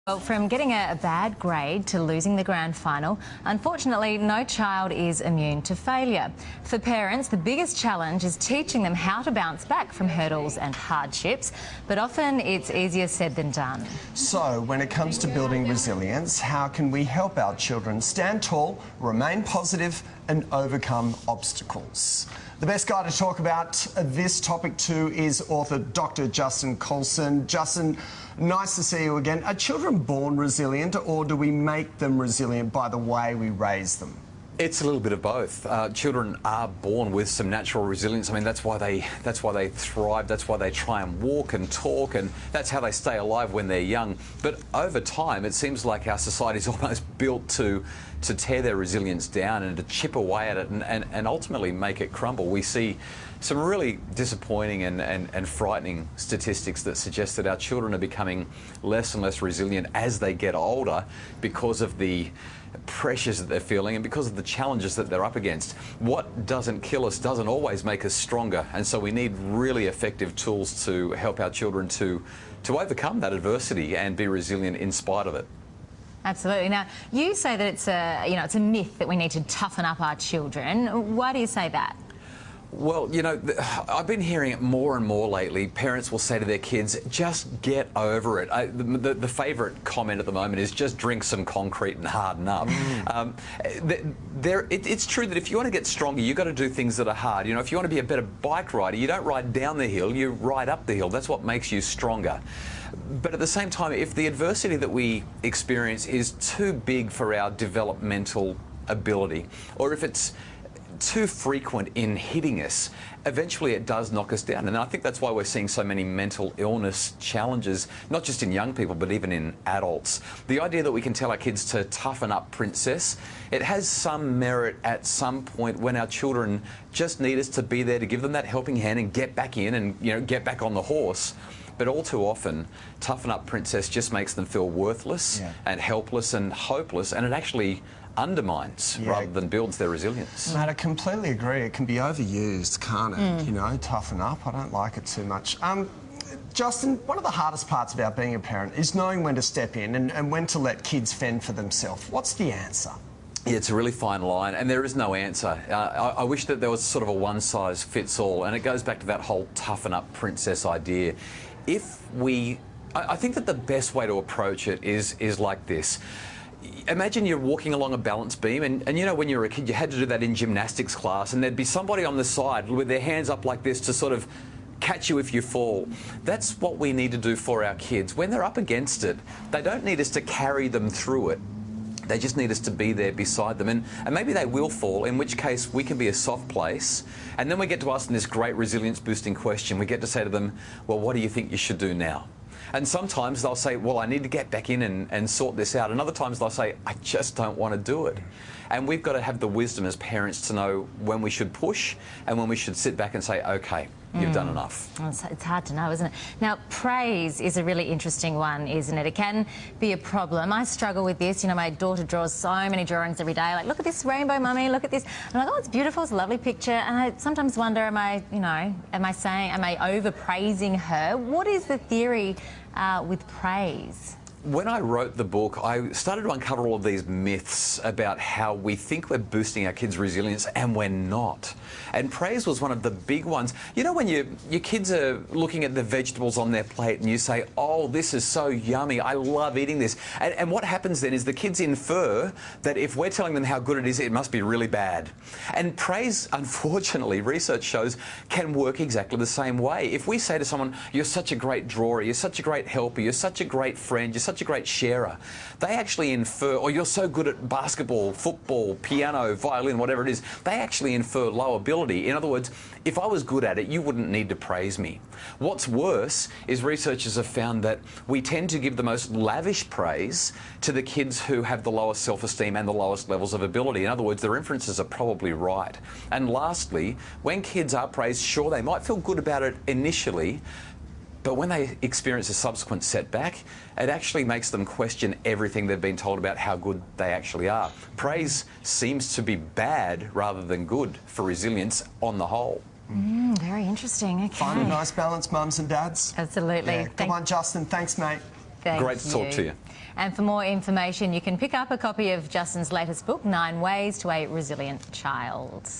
Well, from getting a bad grade to losing the grand final, unfortunately, no child is immune to failure. For parents, the biggest challenge is teaching them how to bounce back from hurdles and hardships, but often it's easier said than done. So, when it comes to building resilience, how can we help our children stand tall, remain positive and overcome obstacles? The best guy to talk about this topic too is author Dr. Justin Colson. Justin, nice to see you again. Are children born resilient, or do we make them resilient by the way we raise them? It's a little bit of both. Children are born with some natural resilience. I mean, that's why they thrive. That's why they try and walk and talk, and that's how they stay alive when they're young. But over time, it seems like our society is almost built to tear their resilience down and to chip away at it and ultimately make it crumble. We see some really disappointing and frightening statistics that suggest that our children are becoming less and less resilient as they get older because of the pressures that they're feeling and because of the challenges that they're up against. What doesn't kill us doesn't always make us stronger, and so we need really effective tools to help our children to overcome that adversity and be resilient in spite of it. Absolutely. Now, you say that it's a myth that we need to toughen up our children. Why do you say that? Well, you know, I've been hearing it more and more lately. Parents will say to their kids, just get over it. The favourite comment at the moment is just drink some concrete and harden up. It's true that if you want to get stronger, you've got to do things that are hard. You know, if you want to be a better bike rider, you don't ride down the hill, you ride up the hill. That's what makes you stronger. But at the same time, if the adversity that we experience is too big for our developmental ability, or if it's too frequent in hitting us, eventually it does knock us down. And I think that's why we're seeing so many mental illness challenges, not just in young people, but even in adults. The idea that we can tell our kids to toughen up, princess, it has some merit at some point when our children just need us to be there to give them that helping hand and get back in and, you know, get back on the horse. But all too often, toughen up, princess just makes them feel worthless and helpless and hopeless, and it actually undermines rather than builds their resilience. Matt, I completely agree. It can be overused, can't it? You know, toughen up. I don't like it too much. Justin, one of the hardest parts about being a parent is knowing when to step in and when to let kids fend for themselves. What's the answer? Yeah, it's a really fine line, and there is no answer. I wish that there was sort of a one-size-fits-all, and it goes back to that whole toughen up, princess idea. I think that the best way to approach it is like this. Imagine you're walking along a balance beam, and you know, when you were a kid, you had to do that in gymnastics class, and there'd be somebody on the side with their hands up like this to sort of catch you if you fall. That's what we need to do for our kids. When they're up against it, they don't need us to carry them through it. They just need us to be there beside them. And maybe they will fall, in which case we can be a soft place. And then we get to ask them this great resilience-boosting question. We get to say to them, well, what do you think you should do now? And sometimes they'll say, well, I need to get back in and sort this out. And other times they'll say, I just don't want to do it. And we've got to have the wisdom as parents to know when we should push and when we should sit back and say, OK, you've done enough. It's hard to know, isn't it? Now, praise is a really interesting one, isn't it? It can be a problem. I struggle with this. You know, my daughter draws so many drawings every day. Like, look at this rainbow, Mummy, look at this. I'm like, oh, it's beautiful, it's a lovely picture. And I sometimes wonder, am I overpraising her? What is the theory with praise? When I wrote the book, I started to uncover all of these myths about how we think we're boosting our kids' resilience and we're not. And praise was one of the big ones. You know, when your kids are looking at the vegetables on their plate and you say, oh, this is so yummy, I love eating this. And what happens then is the kids infer that if we're telling them how good it is, it must be really bad. And praise, unfortunately, research shows, can work exactly the same way. If we say to someone, you're such a great drawer, you're such a great helper, you're such a great friend, you're such a great sharer, they actually infer, or you're so good at basketball, football, piano, violin, whatever it is, they actually infer low ability. In other words, if I was good at it, you wouldn't need to praise me. What's worse is researchers have found that we tend to give the most lavish praise to the kids who have the lowest self-esteem and the lowest levels of ability. In other words, their inferences are probably right. And lastly, when kids are praised, sure, they might feel good about it initially, but when they experience a subsequent setback, it actually makes them question everything they've been told about how good they actually are. Praise seems to be bad rather than good for resilience on the whole. Very interesting. Okay. Find a nice balance, mums and dads. Absolutely. Yeah. Come on, Justin. Thanks, mate. Great to talk to you. And for more information, you can pick up a copy of Justin's latest book, 9 Ways to a Resilient Child.